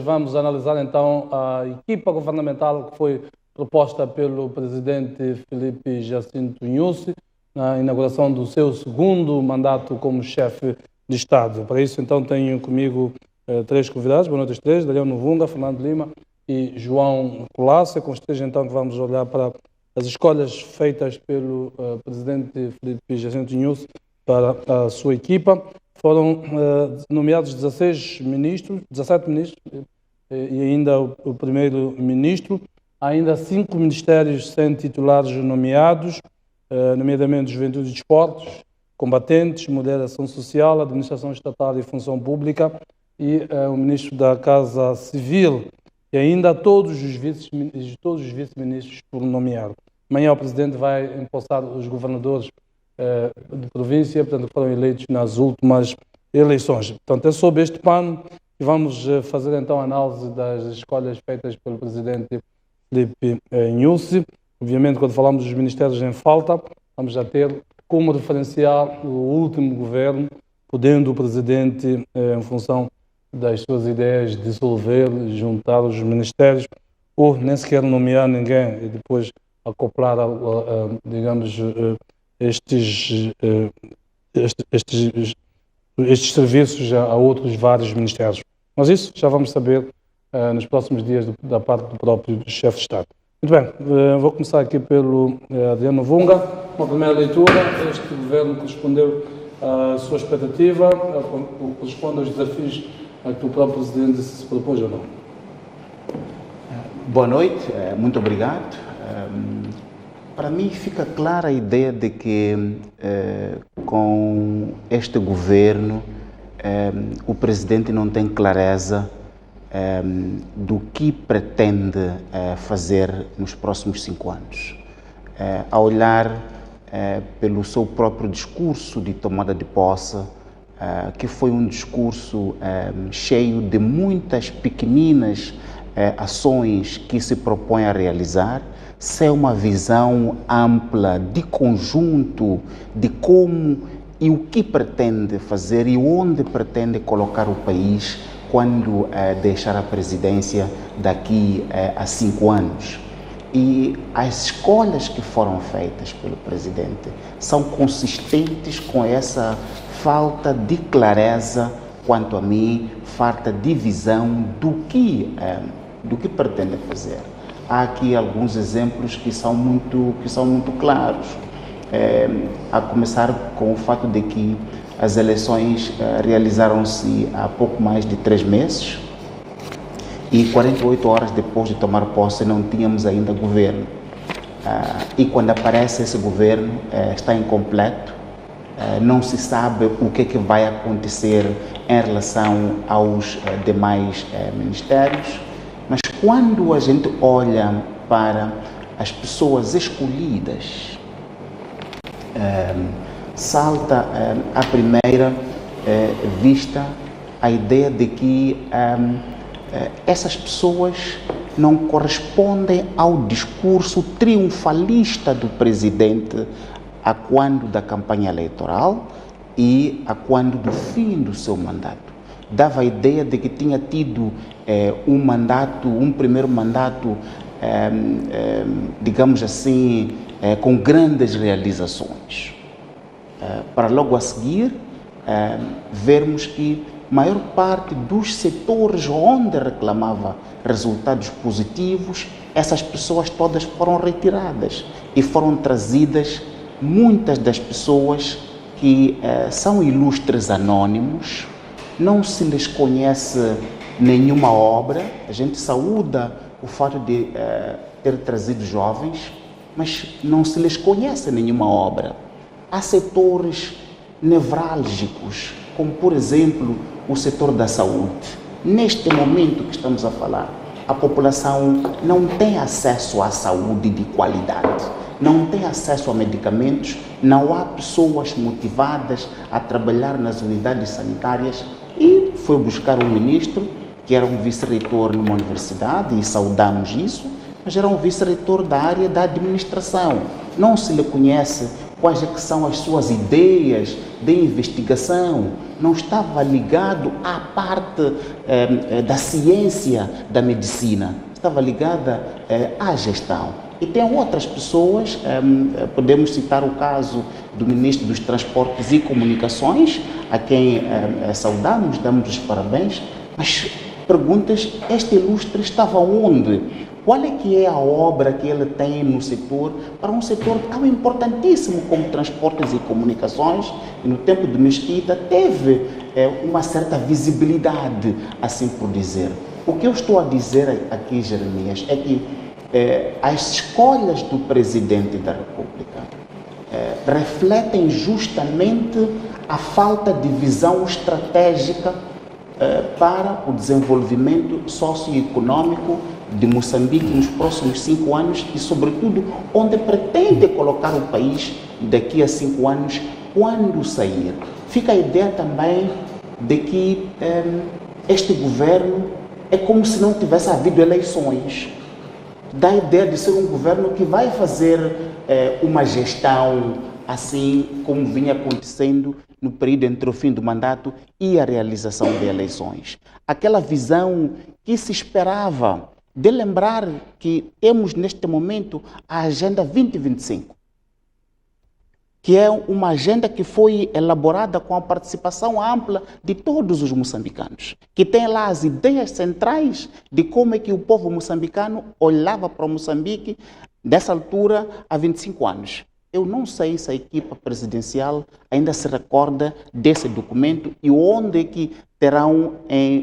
Vamos analisar então a equipa governamental que foi proposta pelo presidente Filipe Jacinto Nyusi na inauguração do seu segundo mandato como chefe de Estado. Para isso, então, tenho comigo três convidados. Boa noite aos três: Daniel Novunga, Fernando Lima e João Colasso. Com os três, então, que vamos olhar para as escolhas feitas pelo presidente Filipe Jacinto Nyusi para a sua equipa. Foram nomeados 17 ministros e ainda o primeiro-ministro. Há ainda 5 ministérios sem titulares nomeados, nomeadamente Juventude e Desportos, Combatentes, Moderação Social, Administração Estatal e Função Pública e o ministro da Casa Civil e ainda todos os vice-ministros por nomear. Amanhã o presidente vai empossar os governadores de província, portanto, que foram eleitos nas últimas eleições. Portanto, é sob este pano que vamos fazer então a análise das escolhas feitas pelo presidente Filipe Nyusi. Obviamente, quando falamos dos ministérios em falta, vamos já ter como referencial o último governo, podendo o presidente, em função das suas ideias, dissolver, juntar os ministérios ou nem sequer nomear ninguém e depois acoplar, digamos, estes serviços a outros vários ministérios. Mas isso já vamos saber nos próximos dias da parte do próprio chefe de Estado. Muito bem, vou começar aqui pelo Adriano Novunga. Uma primeira leitura: este governo correspondeu à sua expectativa, corresponde aos desafios a que o próprio presidente se propôs ou não? Boa noite, muito obrigado. Para mim fica clara a ideia de que com este governo o presidente não tem clareza do que pretende fazer nos próximos 5 anos. A olhar pelo seu próprio discurso de tomada de posse, que foi um discurso cheio de muitas pequeninas ações que se propõe a realizar, sem uma visão ampla de conjunto de como e o que pretende fazer e onde pretende colocar o país quando deixar a presidência daqui a 5 anos. E as escolhas que foram feitas pelo presidente são consistentes com essa falta de clareza, quanto a mim, falta de visão do que pretende fazer. Há aqui alguns exemplos que são muito claros, a começar com o fato de que as eleições realizaram-se há pouco mais de 3 meses e 48 horas depois de tomar posse não tínhamos ainda governo. E quando aparece esse governo está incompleto, não se sabe o que vai acontecer em relação aos demais ministérios. Mas quando a gente olha para as pessoas escolhidas, salta à primeira vista a ideia de que essas pessoas não correspondem ao discurso triunfalista do presidente a quando da campanha eleitoral e a quando do fim do seu mandato. Dava a ideia de que tinha tido um primeiro mandato, digamos assim, com grandes realizações. Para logo a seguir, vermos que a maior parte dos setores onde reclamava resultados positivos, essas pessoas todas foram retiradas e foram trazidas muitas das pessoas que são ilustres anônimos. Não se lhes conhece nenhuma obra. A gente saúda o fato de ter trazido jovens, mas não se lhes conhece nenhuma obra. Há setores nevrálgicos, como por exemplo o setor da saúde. Neste momento que estamos a falar, a população não tem acesso à saúde de qualidade, não tem acesso a medicamentos, não há pessoas motivadas a trabalhar nas unidades sanitárias. E foi buscar um ministro que era um vice-reitor numa universidade, e saudamos isso, mas era um vice-reitor da área da administração. Não se lhe conhece quais é que são as suas ideias de investigação, não estava ligado à parte da ciência da medicina, estava ligada à gestão. E tem outras pessoas, podemos citar o caso do Ministro dos Transportes e Comunicações, a quem saudamos, damos os parabéns, mas perguntas, este ilustre estava onde? Qual é que é a obra que ele tem no setor, para um setor tão importantíssimo como transportes e comunicações, e no tempo de Mesquita teve uma certa visibilidade, assim por dizer. O que eu estou a dizer aqui, Jeremias, é que as escolhas do Presidente da República refletem justamente a falta de visão estratégica para o desenvolvimento socioeconômico de Moçambique nos próximos 5 anos e, sobretudo, onde pretende colocar o país daqui a 5 anos, quando sair. Fica a ideia também de que este governo é como se não tivesse havido eleições. Dá a ideia de ser um governo que vai fazer uma gestão assim como vinha acontecendo no período entre o fim do mandato e a realização de eleições. Aquela visão que se esperava de lembrar que temos neste momento a Agenda 2025, que é uma agenda que foi elaborada com a participação ampla de todos os moçambicanos, que tem lá as ideias centrais de como é que o povo moçambicano olhava para o Moçambique dessa altura há 25 anos. Eu não sei se a equipa presidencial ainda se recorda desse documento e onde é que terão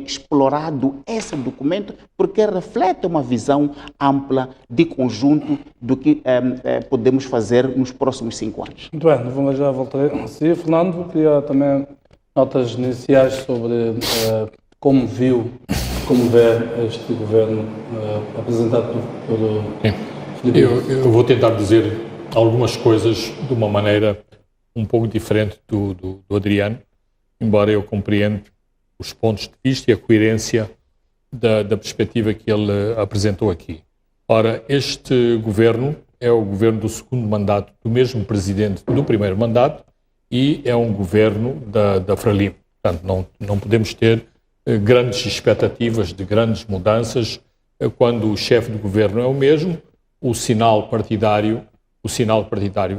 explorado esse documento, porque reflete uma visão ampla de conjunto do que podemos fazer nos próximos 5 anos. Muito bem, vamos já voltar a si. Fernando, queria também notas iniciais sobre como vê este governo apresentado por Filipe. Eu vou tentar dizer algumas coisas de uma maneira um pouco diferente do Adriano, embora eu compreenda os pontos de vista e a coerência da perspectiva que ele apresentou aqui. Ora, este governo é o governo do segundo mandato do mesmo presidente do primeiro mandato e é um governo da Frelimo. Portanto, não podemos ter grandes expectativas de grandes mudanças quando o chefe do governo é o mesmo, o sinal partidário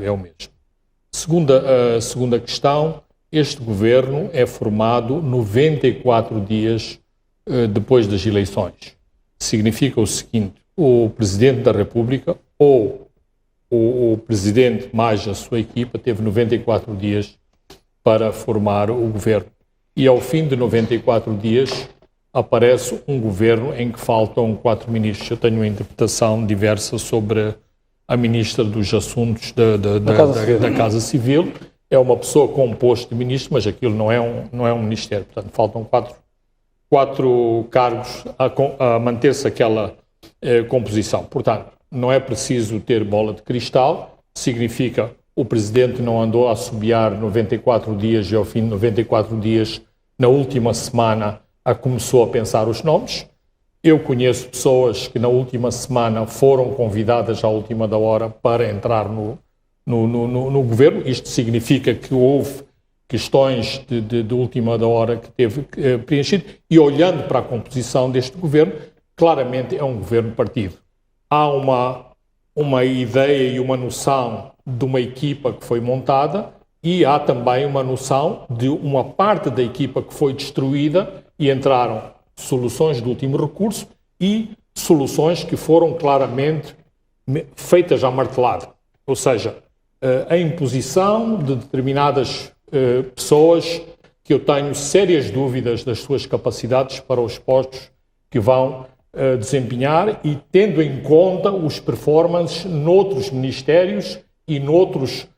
é o mesmo. Segunda questão, este governo é formado 94 dias depois das eleições. Significa o seguinte: o Presidente da República ou o Presidente mais a sua equipa teve 94 dias para formar o governo. E ao fim de 94 dias aparece um governo em que faltam 4 ministros. Eu tenho uma interpretação diversa sobre a Ministra dos Assuntos da Casa Civil. É uma pessoa com um posto de ministro, mas aquilo não é um ministério. Portanto, faltam quatro cargos a manter-se aquela composição. Portanto, não é preciso ter bola de cristal, significa o Presidente não andou a assobiar 94 dias e ao fim de 94 dias, na última semana, começou a pensar os nomes. Eu conheço pessoas que na última semana foram convidadas à última da hora para entrar no governo. Isto significa que houve questões de última da hora que teve preenchido. E olhando para a composição deste governo, claramente é um governo partido. Há uma ideia e uma noção de uma equipa que foi montada e há também uma noção de uma parte da equipa que foi destruída e entraram soluções de último recurso e soluções que foram claramente feitas à martelada. Ou seja, a imposição de determinadas pessoas que eu tenho sérias dúvidas das suas capacidades para os postos que vão desempenhar e tendo em conta os performances noutros ministérios e noutros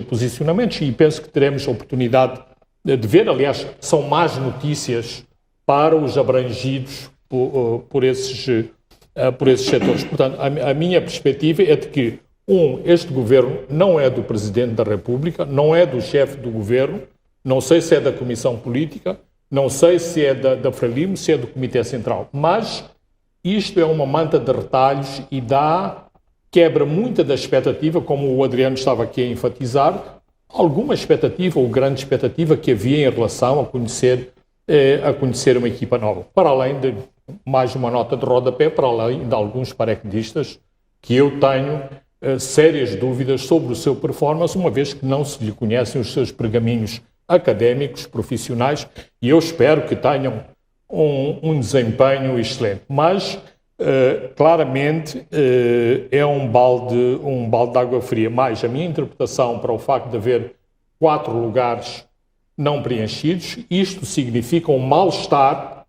posicionamentos. E penso que teremos a oportunidade de ver, aliás, são más notícias para os abrangidos por esses setores. Portanto, a minha perspectiva é de que, este governo não é do Presidente da República, não é do chefe do governo, não sei se é da Comissão Política, não sei se é da Frelimo, se é do Comitê Central, mas isto é uma manta de retalhos e dá quebra muita da expectativa, como o Adriano estava aqui a enfatizar, alguma expectativa ou grande expectativa que havia em relação a conhecer uma equipa nova. Para além de mais uma nota de rodapé, para além de alguns paraquedistas que eu tenho sérias dúvidas sobre o seu performance, uma vez que não se lhe conhecem os seus pergaminhos académicos, profissionais, e eu espero que tenham um desempenho excelente. Mas, claramente, é um balde de água fria. Mas a minha interpretação para o facto de haver 4 lugares não preenchidos, isto significa um mal-estar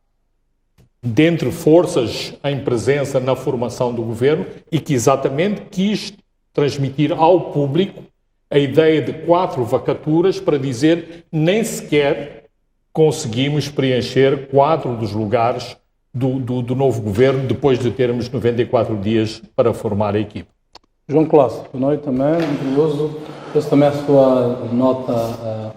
dentre forças em presença na formação do governo e que exatamente quis transmitir ao público a ideia de 4 vacaturas para dizer nem sequer conseguimos preencher 4 dos lugares do novo governo depois de termos 94 dias para formar a equipe. João Clássico, boa noite também, muito curioso. Essa também é a sua nota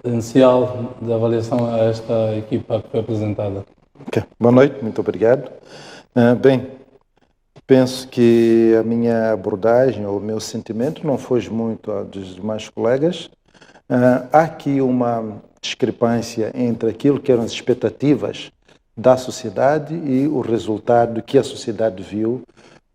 inicial de avaliação a esta equipa que foi apresentada. Okay. Boa noite, muito obrigado. Bem, penso que a minha abordagem ou o meu sentimento não foge muito dos demais colegas. Há aqui uma discrepância entre aquilo que eram as expectativas da sociedade e o resultado que a sociedade viu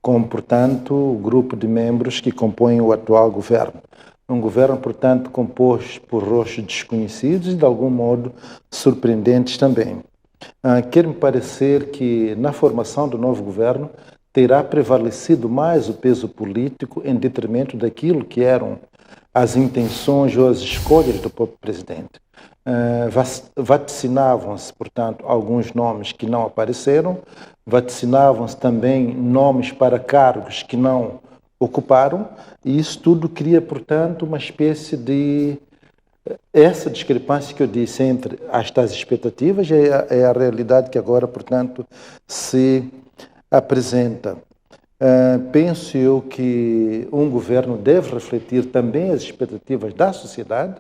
como, portanto, o grupo de membros que compõem o atual governo. Um governo, portanto, composto por rostos desconhecidos e, de algum modo, surpreendentes também. Quer-me parecer que, na formação do novo governo, terá prevalecido mais o peso político em detrimento daquilo que eram as intenções ou as escolhas do próprio presidente. Vaticinavam-se, portanto, alguns nomes que não apareceram, vaticinavam-se também nomes para cargos que não ocuparam, e isso tudo cria, portanto, uma espécie de... Essa discrepância que eu disse entre as tais expectativas é a realidade que agora, portanto, se apresenta. Penso eu que um governo deve refletir também as expectativas da sociedade,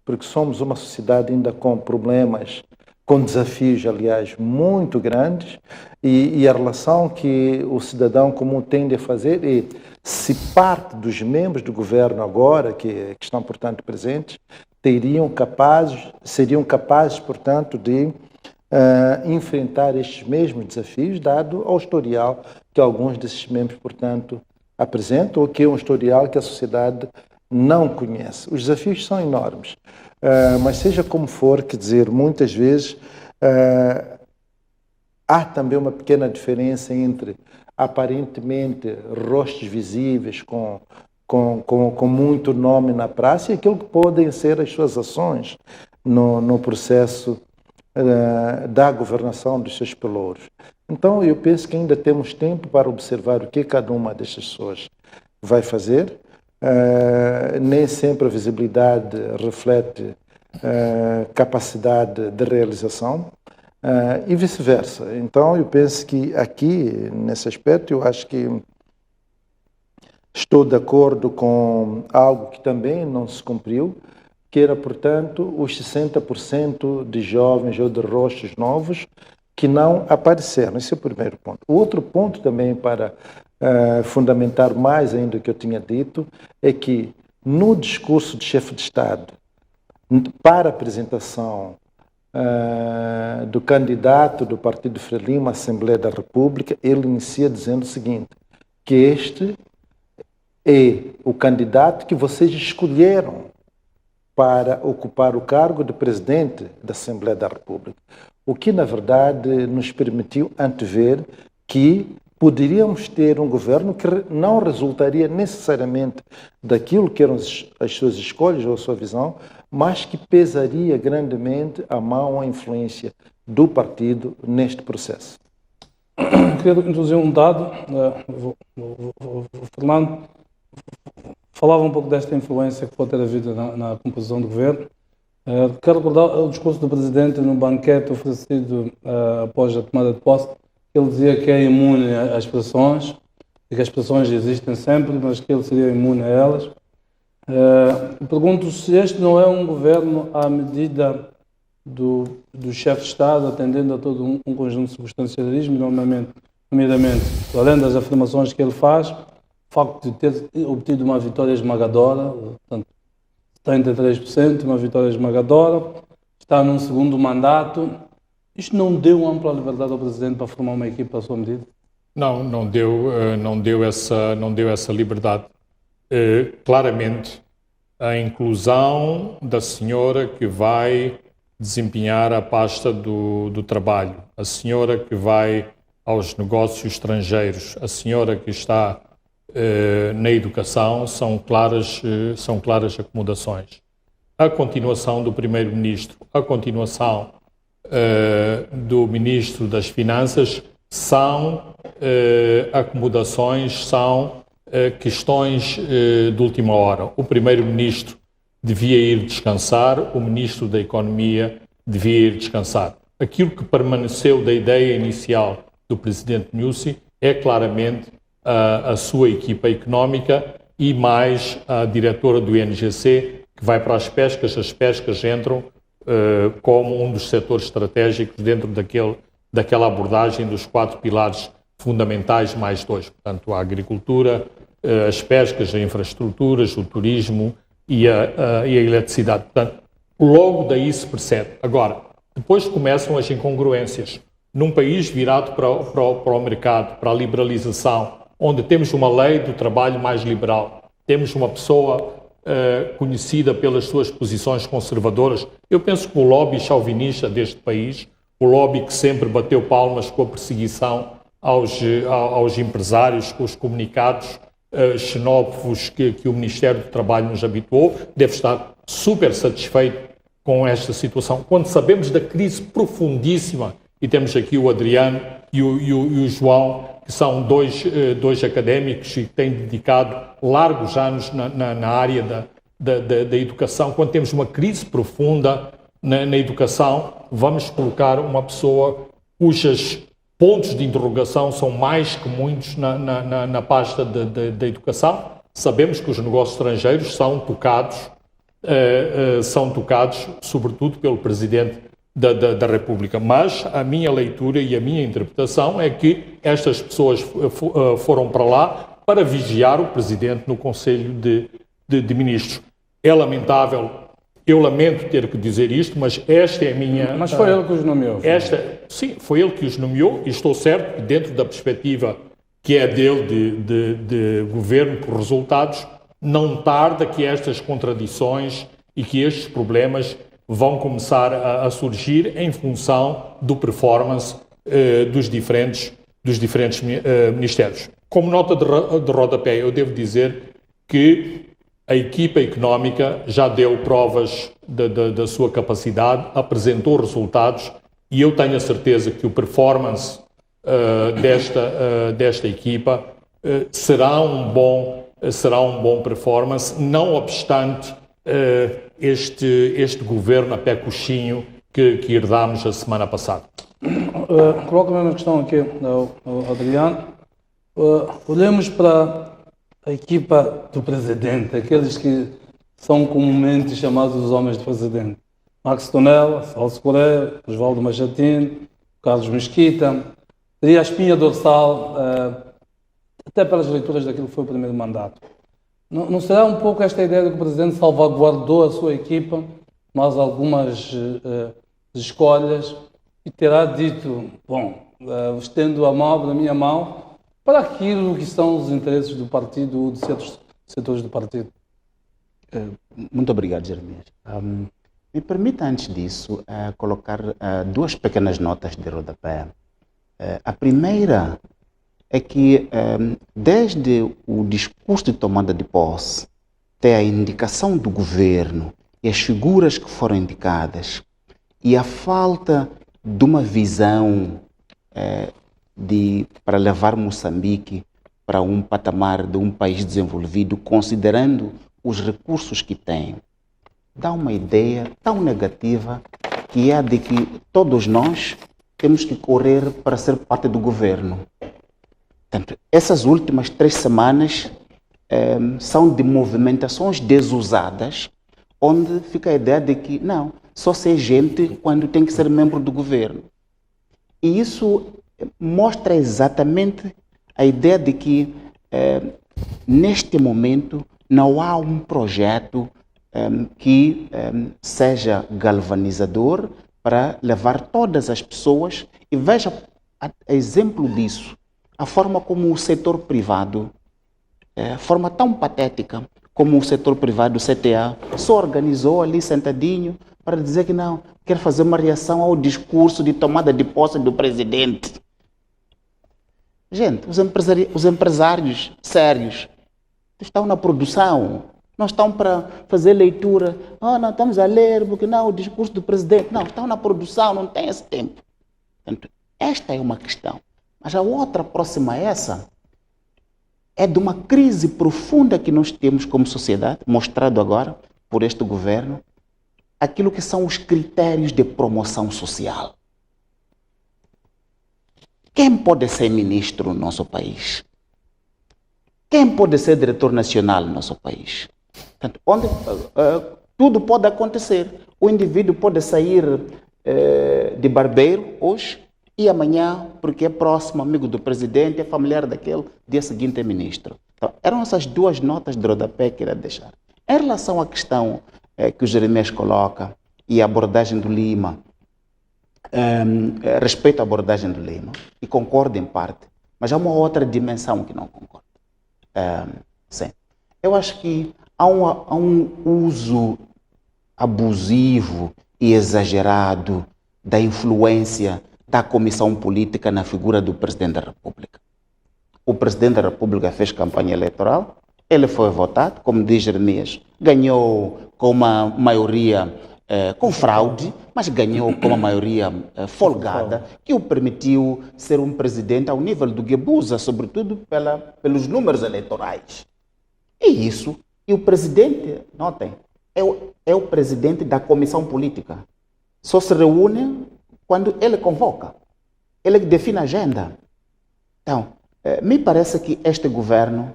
porque somos uma sociedade ainda com problemas, com desafios, aliás, muito grandes, e a relação que o cidadão comum tende a fazer é, se parte dos membros do governo agora, que estão, portanto, presentes, seriam capazes, portanto, de enfrentar estes mesmos desafios, dado ao historial que alguns desses membros, portanto, apresentam, ou que é um historial que a sociedade não conhece. Os desafios são enormes, mas seja como for, quer dizer, muitas vezes há também uma pequena diferença entre, aparentemente, rostos visíveis com muito nome na praça e aquilo que podem ser as suas ações no processo da governação dos seus pelouros. Então, eu penso que ainda temos tempo para observar o que cada uma destas pessoas vai fazer. Nem sempre a visibilidade reflete capacidade de realização e vice-versa. Então, eu penso que aqui, nesse aspecto, eu acho que estou de acordo com algo que também não se cumpriu, que era, portanto, os 60% de jovens ou de rostos novos que não apareceram. Esse é o primeiro ponto. O outro ponto também para fundamentar mais ainda o que eu tinha dito é que no discurso de chefe de Estado, para a apresentação do candidato do Partido Frelimo à Assembleia da República, ele inicia dizendo o seguinte, que este é o candidato que vocês escolheram para ocupar o cargo de presidente da Assembleia da República. O que, na verdade, nos permitiu antever que poderíamos ter um governo que não resultaria necessariamente daquilo que eram as suas escolhas ou a sua visão, mas que pesaria grandemente a mão, a influência do partido neste processo. Queria introduzir um dado, o Fernando falava um pouco desta influência que pode ter havido na composição do governo. Quero recordar o discurso do Presidente no banquete oferecido após a tomada de posse. Ele dizia que é imune às pressões, e que as pressões existem sempre, mas que ele seria imune a elas. Pergunto se este não é um governo à medida do chefe de Estado, atendendo a todo um conjunto de circunstancialismo, nomeadamente, além das afirmações que ele faz, facto de ter obtido uma vitória esmagadora, portanto, 73%, uma vitória esmagadora, está num segundo mandato. Isto não deu ampla liberdade ao Presidente para formar uma equipe à sua medida? Não deu essa liberdade. Claramente, a inclusão da senhora que vai desempenhar a pasta do trabalho, a senhora que vai aos negócios estrangeiros, a senhora que está na educação, são claras acomodações. A continuação do Primeiro-Ministro, a continuação do Ministro das Finanças são acomodações, são questões de última hora. O Primeiro-Ministro devia ir descansar, o Ministro da Economia devia ir descansar. Aquilo que permaneceu da ideia inicial do Presidente Nyusi é claramente a sua equipa económica e mais a diretora do INGC, que vai para as pescas. As pescas entram como um dos setores estratégicos dentro daquela abordagem dos 4 pilares fundamentais mais 2. Portanto, a agricultura, as pescas, as infraestruturas, o turismo e a eletricidade. Portanto, logo daí se percebe. Agora, depois começam as incongruências. Num país virado para o mercado, para a liberalização, onde temos uma lei do trabalho mais liberal, temos uma pessoa conhecida pelas suas posições conservadoras, eu penso que o lobby chauvinista deste país, o lobby que sempre bateu palmas com a perseguição aos empresários, com os comunicados xenófobos que o Ministério do Trabalho nos habituou, deve estar super satisfeito com esta situação. Quando sabemos da crise profundíssima, e temos aqui o Adriano e o João, que são dois académicos e que têm dedicado largos anos na área da educação. Quando temos uma crise profunda na educação, vamos colocar uma pessoa cujos pontos de interrogação são mais que muitos na pasta da educação. Sabemos que os negócios estrangeiros são tocados sobretudo pelo Presidente da República, mas a minha leitura e a minha interpretação é que estas pessoas foram para lá para vigiar o Presidente no Conselho de Ministros. É lamentável, eu lamento ter que dizer isto, mas esta é a minha... Mas foi ele que os nomeou. Sim, foi ele que os nomeou e estou certo que dentro da perspectiva que é dele de governo por resultados, não tarda que estas contradições e que estes problemas vão começar a surgir em função do performance dos diferentes ministérios. Como nota de rodapé, eu devo dizer que a equipa económica já deu provas da sua capacidade, apresentou resultados e eu tenho a certeza que o performance desta equipa será um bom performance, não obstante este governo a pé coxinho que herdámos a semana passada. Coloco a mesma questão aqui ao Adriano. Olhemos para a equipa do Presidente, aqueles que são comumente chamados os homens do Presidente. Max Tonel, Celso Correia, Osvaldo Machatin, Carlos Mesquita. Seria a espinha dorsal, até pelas leituras daquilo que foi o primeiro mandato. Não será um pouco esta ideia de que o Presidente salvaguardou a sua equipa, mas algumas escolhas, e terá dito, estendo a mão da minha mão para aquilo que são os interesses do partido ou de certos setores do partido? Muito obrigado, Jeremias. Me permita, antes disso, colocar 2 pequenas notas de rodapé. A primeira é que, desde o discurso de tomada de posse, até a indicação do governo e as figuras que foram indicadas, e a falta de uma visão para levar Moçambique para um patamar de um país desenvolvido, considerando os recursos que tem, dá uma ideia tão negativa que é a de que todos nós temos que correr para ser parte do governo. Portanto, essas últimas 3 semanas são de movimentações desusadas, onde fica a ideia de que, não, só ser gente quando tem que ser membro do governo. E isso mostra exatamente a ideia de que neste momento, não há um projeto que seja galvanizador para levar todas as pessoas, e veja exemplo disso, a forma como o setor privado, forma tão patética como o setor privado, o CTA, só organizou ali sentadinho para dizer que não, quer fazer uma reação ao discurso de tomada de posse do presidente. Gente, os empresários sérios estão na produção, não estão para fazer leitura. Não estamos a ler porque não, o discurso do presidente. Não, estão na produção, não tem esse tempo. Portanto, esta é uma questão. Mas a outra próxima a essa é de uma crise profunda que nós temos como sociedade, mostrado agora por este governo, aquilo que são os critérios de promoção social. Quem pode ser ministro no nosso país? Quem pode ser diretor nacional no nosso país? Portanto, onde tudo pode acontecer. O indivíduo pode sair de barbeiro hoje e amanhã, porque é próximo, amigo do presidente, é familiar daquele, dia seguinte é ministro. Então, eram essas duas notas de rodapé que irá deixar. Em relação à questão que o Jeremias coloca e a abordagem do Lima, respeito à abordagem do Lima, e concordo em parte, mas há uma outra dimensão que não concordo. Sim. Eu acho que há um uso abusivo e exagerado da influência da comissão política na figura do Presidente da República. O Presidente da República fez campanha eleitoral, ele foi votado, como diz Jeremias, ganhou com uma maioria com fraude, mas ganhou com uma maioria folgada, que o permitiu ser um presidente ao nível do Guebuza, sobretudo pelos números eleitorais. E o presidente, notem, é o presidente da comissão política. Só se reúne quando ele convoca, ele define a agenda. Então, me parece que este governo,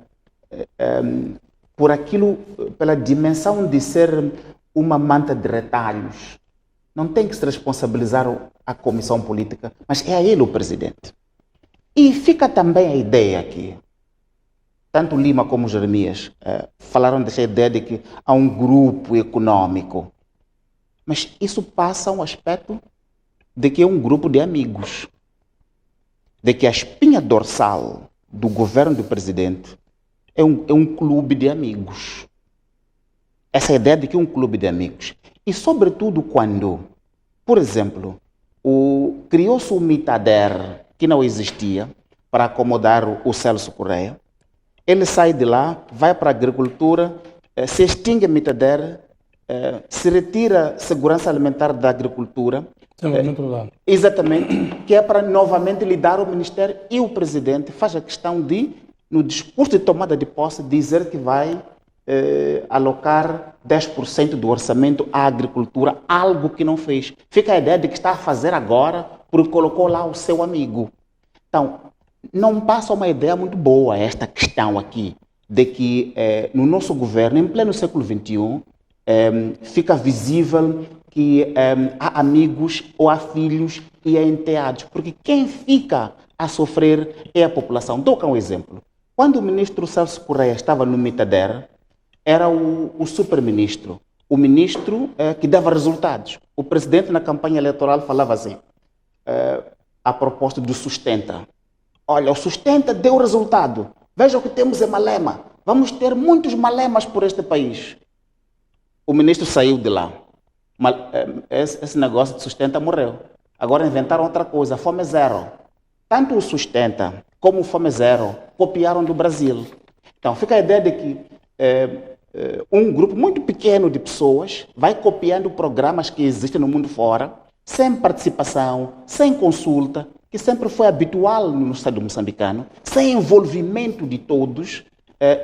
pela dimensão de ser uma manta de retalhos, não tem que se responsabilizar a comissão política, mas é a ele o presidente. E fica também a ideia aqui, tanto Lima como Jeremias falaram dessa ideia de que há um grupo econômico, mas isso passa um aspecto de que é um grupo de amigos, de que a espinha dorsal do governo do presidente é um clube de amigos. Essa ideia de que é um clube de amigos. E sobretudo quando, por exemplo, criou-se o Mitader, que não existia, para acomodar o Celso Correia. Ele sai de lá, vai para a agricultura, se extingue a Mitader, se retira a segurança alimentar da agricultura. Exatamente, que é para novamente lhe dar o ministério, e o presidente faz a questão de, no discurso de tomada de posse, dizer que vai alocar 10% do orçamento à agricultura, algo que não fez. Fica a ideia de que está a fazer agora porque colocou lá o seu amigo. Então, não passa uma ideia muito boa esta questão aqui, de que no nosso governo, em pleno século XXI, fica visível que há amigos ou há filhos e há enteados, porque quem fica a sofrer é a população. Dou cá um exemplo. Quando o ministro Celso Correia estava no Mitader, era o super-ministro, o ministro que dava resultados. O presidente na campanha eleitoral falava assim, a propósito do Sustenta. Olha, o Sustenta deu resultado. Veja o que temos em Malema. Vamos ter muitos Malemas por este país. O ministro saiu de lá. Esse negócio de Sustenta morreu. Agora inventaram outra coisa, Fome Zero. Tanto o Sustenta como o Fome Zero copiaram do Brasil. Então fica a ideia de que um grupo muito pequeno de pessoas vai copiando programas que existem no mundo fora, sem participação, sem consulta, que sempre foi habitual no Estado moçambicano, sem envolvimento de todos,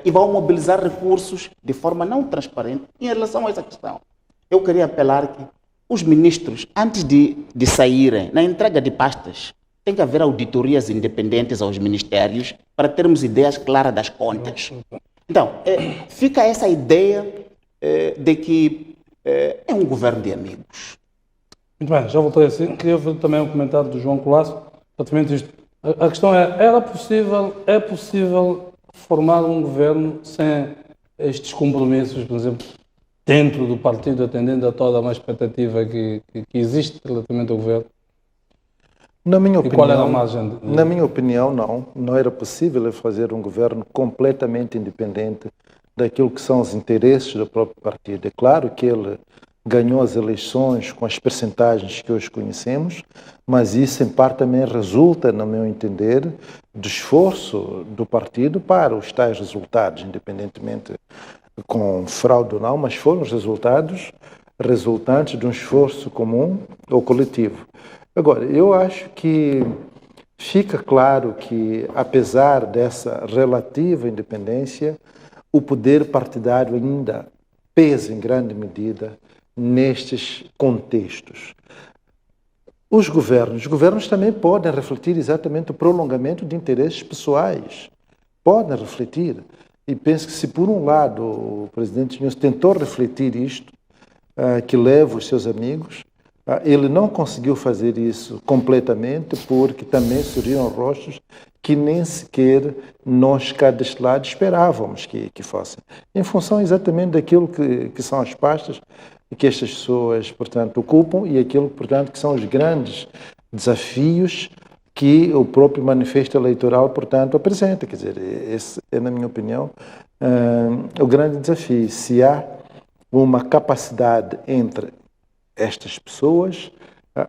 e vão mobilizar recursos de forma não transparente em relação a essa questão. Eu queria apelar que os ministros, antes de saírem na entrega de pastas, tem que haver auditorias independentes aos ministérios para termos ideias claras das contas. Então, fica essa ideia de que é um governo de amigos. Muito bem, já voltei assim. Queria fazer também um comentário do João Colasso, exatamente isto. A questão é possível formar um governo sem estes compromissos, por exemplo, dentro do partido, atendendo a toda uma expectativa que existe relativamente ao governo? Na minha opinião, qual era a margem? Na minha opinião, não era possível fazer um governo completamente independente daquilo que são os interesses do próprio partido. É claro que ele ganhou as eleições com as percentagens que hoje conhecemos, mas isso em parte também resulta, no meu entender, do esforço do partido para os tais resultados, independentemente com fraude ou não, mas foram os resultados resultantes de um esforço comum ou coletivo. Agora, eu acho que fica claro que, apesar dessa relativa independência, o poder partidário ainda pesa em grande medida nestes contextos. Os governos também podem refletir exatamente o prolongamento de interesses pessoais. Podem refletir. E penso que se, por um lado, o presidente Nunes tentou refletir isto, que leva os seus amigos, ele não conseguiu fazer isso completamente, porque também surgiram rostos que nem sequer nós cá deste lado esperávamos que fossem. Em função exatamente daquilo que são as pastas que estas pessoas, portanto, ocupam e aquilo, portanto, que são os grandes desafios que o próprio manifesto eleitoral, portanto, apresenta. Quer dizer, esse é, na minha opinião, o grande desafio. Se há uma capacidade entre estas pessoas,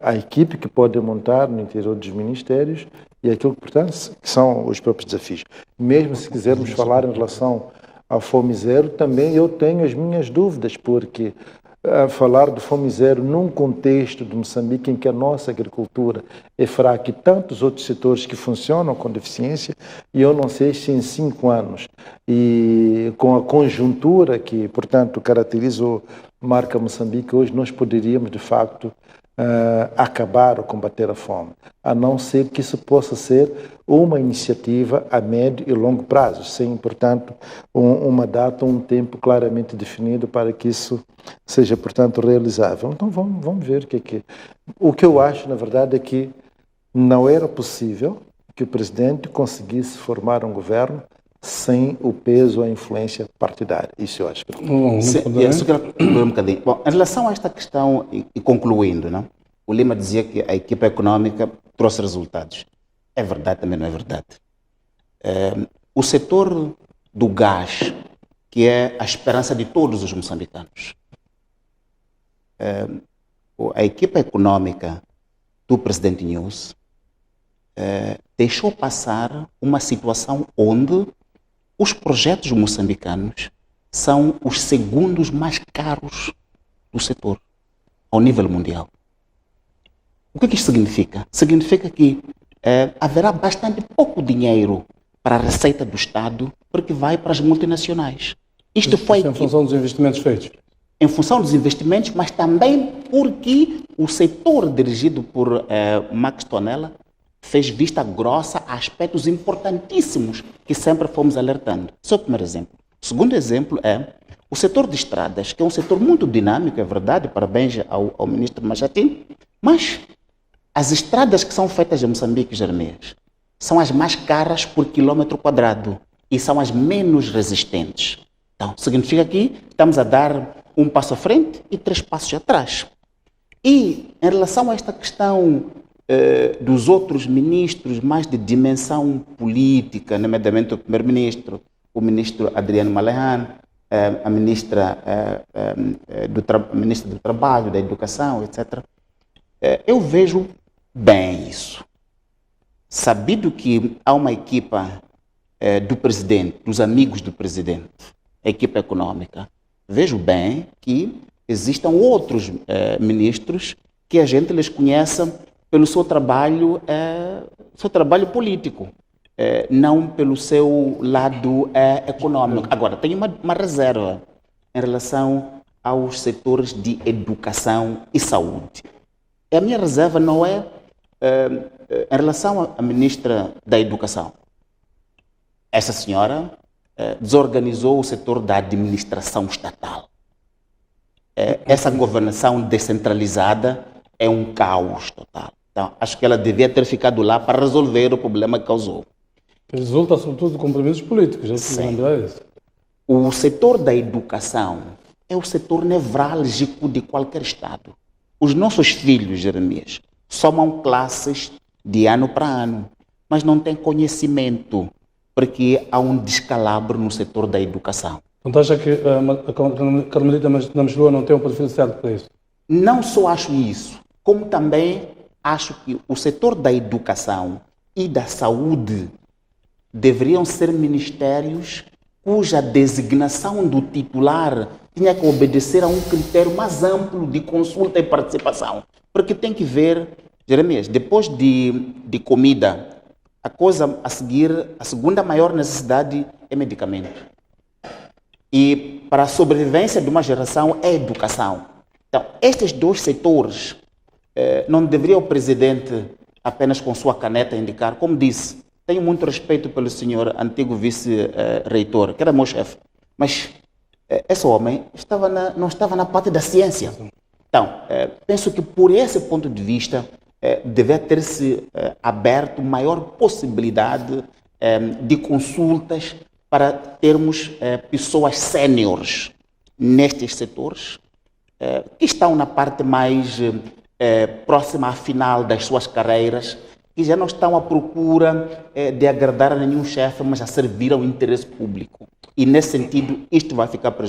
a equipe que pode montar no interior dos ministérios e aquilo que, portanto, que são os próprios desafios. Mesmo se quisermos falar em relação ao Fome Zero, também eu tenho as minhas dúvidas, porque falar de Fome Zero num contexto de Moçambique em que a nossa agricultura é fraca e tantos outros setores que funcionam com deficiência, e eu não sei se em 5 anos, e com a conjuntura que, portanto, caracterizou marca Moçambique, hoje nós poderíamos, de facto, acabar ou combater a fome, a não ser que isso possa ser uma iniciativa a médio e longo prazo, sem, portanto, uma data, um tempo claramente definido para que isso seja, portanto, realizável. Então vamos ver o que é que... O que eu acho, na verdade, é que não era possível que o presidente conseguisse formar um governo sem o peso ou a influência partidária. Isso eu acho. Bom, em relação a esta questão, e concluindo, não? O Lima dizia que a equipa econômica trouxe resultados. É verdade, também não é verdade. O setor do gás, que é a esperança de todos os moçambicanos, a equipa econômica do presidente Nunes deixou passar uma situação onde os projetos moçambicanos são os segundos mais caros do setor, ao nível mundial. O que isto significa? Significa que haverá bastante pouco dinheiro para a receita do Estado, porque vai para as multinacionais. Isto foi em função dos investimentos feitos? Em função dos investimentos, mas também porque o setor dirigido por Max Tonella fez vista grossa a aspectos importantíssimos que sempre fomos alertando. Esse é o primeiro exemplo. O segundo exemplo é o setor de estradas, que é um setor muito dinâmico, é verdade, parabéns ao ministro Machatin, mas as estradas que são feitas em Moçambique, Jeremias, são as mais caras por quilômetro quadrado e são as menos resistentes. Então, significa que estamos a dar um passo à frente e 3 passos atrás. E em relação a esta questão dos outros ministros mais de dimensão política, nomeadamente o primeiro-ministro, o ministro Adriano Malehan, a ministra do Trabalho, da Educação, etc. Eu vejo bem isso. Sabido que há uma equipa do presidente, dos amigos do presidente, a equipa econômica, vejo bem que existam outros ministros que a gente les conheça pelo seu trabalho político, não pelo seu lado econômico. Agora, tenho uma reserva em relação aos setores de educação e saúde. A minha reserva não é em relação à ministra da Educação. Essa senhora desorganizou o setor da administração estatal. Essa governação descentralizada é um caos total. Então, acho que ela devia ter ficado lá para resolver o problema que causou. Resulta, sobretudo, de compromissos políticos, já se lembra isso. O setor da educação é o setor nevrálgico de qualquer Estado. Os nossos filhos, Jeremias, somam classes de ano para ano, mas não têm conhecimento, porque há um descalabro no setor da educação. Então acha que a Carmelita Namjua não tem um perfil certo para isso? Não só acho isso, como também acho que o setor da educação e da saúde deveriam ser ministérios cuja designação do titular tinha que obedecer a um critério mais amplo de consulta e participação. Porque tem que ver, Jeremias, depois de comida, a coisa a seguir, a segunda maior necessidade é medicamento. E para a sobrevivência de uma geração é educação. Então, estes dois setores não deveria o presidente apenas com sua caneta indicar, como disse, tenho muito respeito pelo senhor antigo vice-reitor, que era meu chefe, mas esse homem não estava na parte da ciência. Então, penso que por esse ponto de vista, deve ter-se aberto maior possibilidade de consultas para termos pessoas séniores nestes setores, que estão na parte mais próxima à final das suas carreiras, que já não estão à procura de agradar a nenhum chefe, mas a servir ao interesse público. E nesse sentido, isto vai ficar presente.